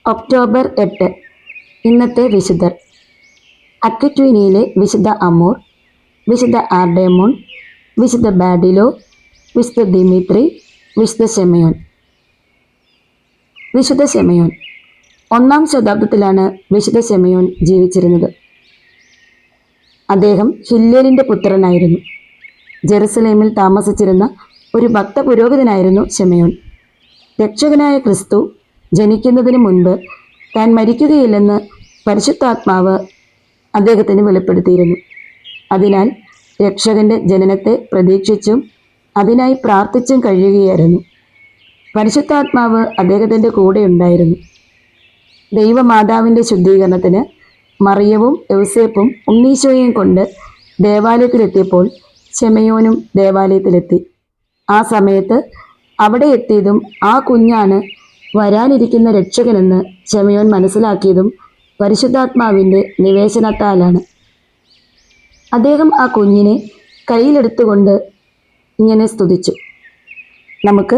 October 8 ഇന്നത്തെ വിശുദ്ധർ. അക്വിറ്റീനിയിലെ വിശുദ്ധ അമൂർ, വിശുദ്ധ ആർഡേമോൺ, വിശുദ്ധ ബാഡിലോ, വിശുദ്ധ ദിമിത്രി, വിശുദ്ധ ശെമയോൻ. വിശുദ്ധ ശെമയോൻ 1-ാം ശതാബ്ദത്തിലാണ് വിശുദ്ധ ശെമയോൻ ജീവിച്ചിരുന്നത്. അദ്ദേഹം ഹില്ലേലിൻ്റെ പുത്രനായിരുന്നു. ജെറുസലേമിൽ താമസിച്ചിരുന്ന ഒരു ഭക്ത പുരോഹിതനായിരുന്നു ശെമയോൻ. രക്ഷകനായ ക്രിസ്തു ജനിക്കുന്നതിന് മുൻപ് താൻ മരിക്കുകയില്ലെന്ന് പരിശുദ്ധാത്മാവ് അദ്ദേഹത്തിന് വെളിപ്പെടുത്തിയിരുന്നു. അതിനാൽ രക്ഷകൻ്റെ ജനനത്തെ പ്രതീക്ഷിച്ചും അതിനായി പ്രാർത്ഥിച്ചും കഴിയുകയായിരുന്നു. പരിശുദ്ധാത്മാവ് അദ്ദേഹത്തിൻ്റെ കൂടെ ഉണ്ടായിരുന്നു. ദൈവമാതാവിൻ്റെ ശുദ്ധീകരണത്തിന് മറിയവും യൗസേപ്പും ഉണ്ണീശോയെയും കൊണ്ട് ദേവാലയത്തിലെത്തിയപ്പോൾ ശെമയോനും ദേവാലയത്തിലെത്തി. ആ സമയത്ത് അവിടെ എത്തിയതും ആ കുഞ്ഞാണ് വരാനിരിക്കുന്ന രക്ഷകനെന്ന് ശെമയോൻ മനസ്സിലാക്കിയതും പരിശുദ്ധാത്മാവിൻ്റെ നിവേശനത്താലാണ്. അദ്ദേഹം ആ കുഞ്ഞിനെ കയ്യിലെടുത്തുകൊണ്ട് ഇങ്ങനെ സ്തുതിച്ചു. നമുക്ക്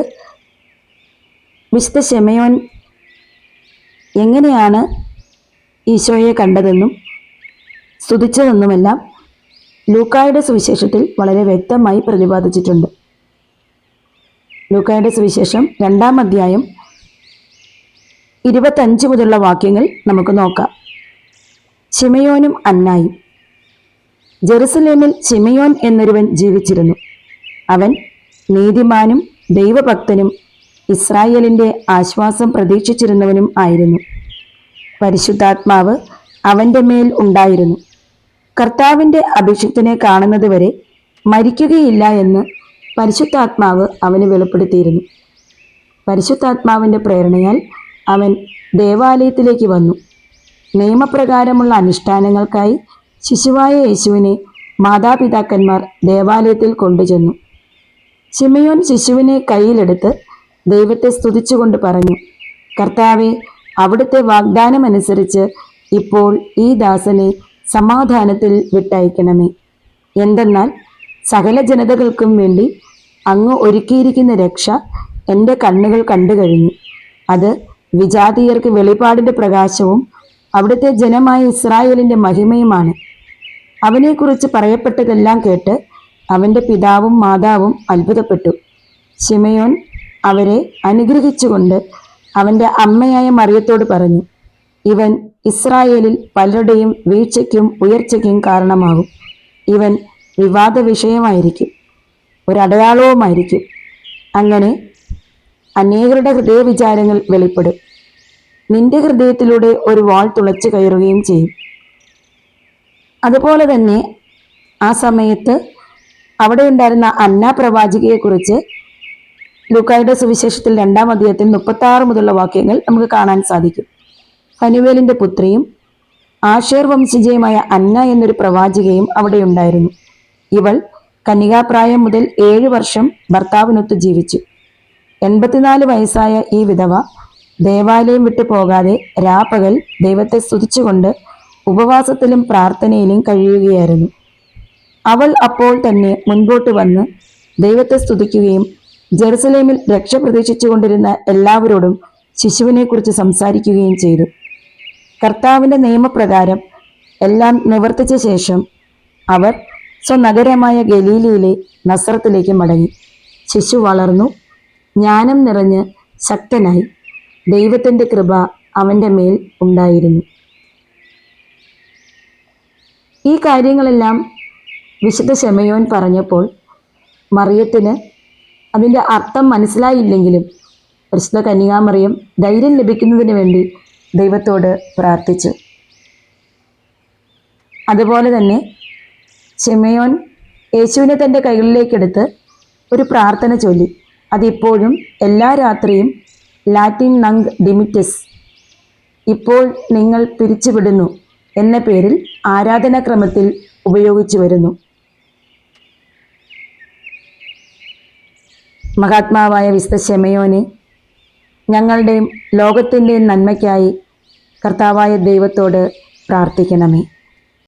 വിശുദ്ധ ശെമയോൻ എങ്ങനെയാണ് ഈശോയെ കണ്ടതെന്നും സ്തുതിച്ചതെന്നുമെല്ലാം ലൂക്കായുടെ സുവിശേഷത്തിൽ വളരെ വ്യക്തമായി പ്രതിപാദിച്ചിട്ടുണ്ട്. ലൂക്കായുടെ സുവിശേഷം 2-ാം അധ്യായം 25 മുതലുള്ള വാക്യങ്ങൾ നമുക്ക് നോക്കാം. ശിമയോനും അന്നായും. ജെറുസലേമിൽ ശിമയോൻ എന്നൊരുവൻ ജീവിച്ചിരുന്നു. അവൻ നീതിമാനും ദൈവഭക്തനും ഇസ്രായേലിൻ്റെ ആശ്വാസം പ്രതീക്ഷിച്ചിരുന്നവനും ആയിരുന്നു. പരിശുദ്ധാത്മാവ് അവൻ്റെ മേൽ ഉണ്ടായിരുന്നു. കർത്താവിൻ്റെ അഭിഷിക്തനെ കാണുന്നതുവരെ മരിക്കുകയില്ല എന്ന് പരിശുദ്ധാത്മാവ് അവന് വെളിപ്പെടുത്തിയിരുന്നു. പരിശുദ്ധാത്മാവിൻ്റെ പ്രേരണയാൽ അവൻ ദേവാലയത്തിലേക്ക് വന്നു. നിയമപ്രകാരമുള്ള അനുഷ്ഠാനങ്ങൾക്കായി ശിശുവായ യേശുവിനെ മാതാപിതാക്കന്മാർ ദേവാലയത്തിൽ കൊണ്ടുചെന്നു. ശിമയോൻ ശിശുവിനെ കയ്യിലെടുത്ത് ദൈവത്തെ സ്തുതിച്ചുകൊണ്ട് പറഞ്ഞു, കർത്താവെ, അവിടുത്തെ വാഗ്ദാനമനുസരിച്ച് ഇപ്പോൾ ഈ ദാസനെ സമാധാനത്തിൽ വിട്ടയക്കണമേ. എന്തെന്നാൽ സകല ജനതകൾക്കും വേണ്ടി അങ്ങ് ഒരുക്കിയിരിക്കുന്ന രക്ഷ എൻ്റെ കണ്ണുകൾ കണ്ടു കഴിഞ്ഞു. അത് വിജാതീയർക്ക് വെളിപാടിൻ്റെ പ്രകാശവും അവിടുത്തെ ജനമായ ഇസ്രായേലിൻ്റെ മഹിമയുമാണ്. അവനെക്കുറിച്ച് പറയപ്പെട്ടതെല്ലാം കേട്ട് അവൻ്റെ പിതാവും മാതാവും അത്ഭുതപ്പെട്ടു. ശിമയോൻ അവരെ അനുഗ്രഹിച്ചുകൊണ്ട് അവൻ്റെ അമ്മയായ മറിയത്തോട് പറഞ്ഞു, ഇവൻ ഇസ്രായേലിൽ പലരുടെയും വീഴ്ചയ്ക്കും ഉയർച്ചയ്ക്കും കാരണമാകും. ഇവൻ വിവാദ വിഷയമായിരിക്കും, ഒരടയാളവുമായിരിക്കും. അങ്ങനെ അനേകരുടെ ഹൃദയവിചാരങ്ങൾ വെളിപ്പെടും. നിന്റെ ഹൃദയത്തിലൂടെ ഒരു വാൾ തുളച്ചു കയറുകയും ചെയ്യും. അതുപോലെ തന്നെ ആ സമയത്ത് അവിടെ ഉണ്ടായിരുന്ന അന്ന പ്രവാചികയെക്കുറിച്ച് ലൂക്കായുടെ സുവിശേഷത്തിൽ 2-ാം അധ്യായത്തിൽ 36 മുതലുള്ള വാക്യങ്ങൾ നമുക്ക് കാണാൻ സാധിക്കും. ഫനുവേലിൻ്റെ പുത്രിയും ആഷേർ വംശജയുമായ അന്ന എന്നൊരു പ്രവാചികയും അവിടെ ഉണ്ടായിരുന്നു. ഇവൾ കന്യകാപ്രായം മുതൽ 7 വർഷം ഭർത്താവിനൊത്ത് ജീവിച്ചു. 84 വയസ്സായ ഈ വിധവ ദേവാലയം വിട്ടു പോകാതെ രാപ്പകൽ ദൈവത്തെ സ്തുതിച്ചുകൊണ്ട് ഉപവാസത്തിലും പ്രാർത്ഥനയിലും കഴിയുകയായിരുന്നു. അവൾ അപ്പോൾ തന്നെ മുൻപോട്ട് വന്ന് ദൈവത്തെ സ്തുതിക്കുകയും ജെറുസലേമിൽ രക്ഷ പ്രതീക്ഷിച്ചുകൊണ്ടിരുന്ന എല്ലാവരോടും ശിശുവിനെക്കുറിച്ച് സംസാരിക്കുകയും ചെയ്തു. കർത്താവിൻ്റെ നിയമപ്രകാരം എല്ലാം നിവർത്തിച്ച ശേഷം അവർ സ്വനഗരമായ ഗലീലയിലെ നസ്രത്തിലേക്ക് മടങ്ങി. ശിശു വളർന്നു, ജ്ഞാനം നിറഞ്ഞ് ശക്തനായി. ദൈവത്തിൻ്റെ കൃപ അവൻ്റെ മേൽ ഉണ്ടായിരുന്നു. ഈ കാര്യങ്ങളെല്ലാം വിശുദ്ധ ശെമയോൻ പറഞ്ഞപ്പോൾ മറിയത്തിന് അതിൻ്റെ അർത്ഥം മനസ്സിലായില്ലെങ്കിലും പരിശുദ്ധ കന്യകാമറിയം ധൈര്യം ലഭിക്കുന്നതിന് വേണ്ടി ദൈവത്തോട് പ്രാർത്ഥിച്ചു. അതുപോലെ തന്നെ ശെമയോൻ യേശുവിനെ തൻ്റെ കൈകളിലേക്കെടുത്ത് ഒരു പ്രാർത്ഥന ചൊല്ലി. അതിപ്പോഴും എല്ലാ രാത്രിയും ലാറ്റിൻ നങ്ക് ഡിമിറ്റസ്, ഇപ്പോൾ നിങ്ങൾ പിരിച്ചുവിടുന്നു എന്ന പേരിൽ ആരാധനാക്രമത്തിൽ ഉപയോഗിച്ചു വരുന്നു. മഹാത്മാവായ വിശുദ്ധ ശെമയോനെ, ഞങ്ങളുടെയും ലോകത്തിൻ്റെയും നന്മയ്ക്കായി കർത്താവായ ദൈവത്തോട് പ്രാർത്ഥിക്കണമേ.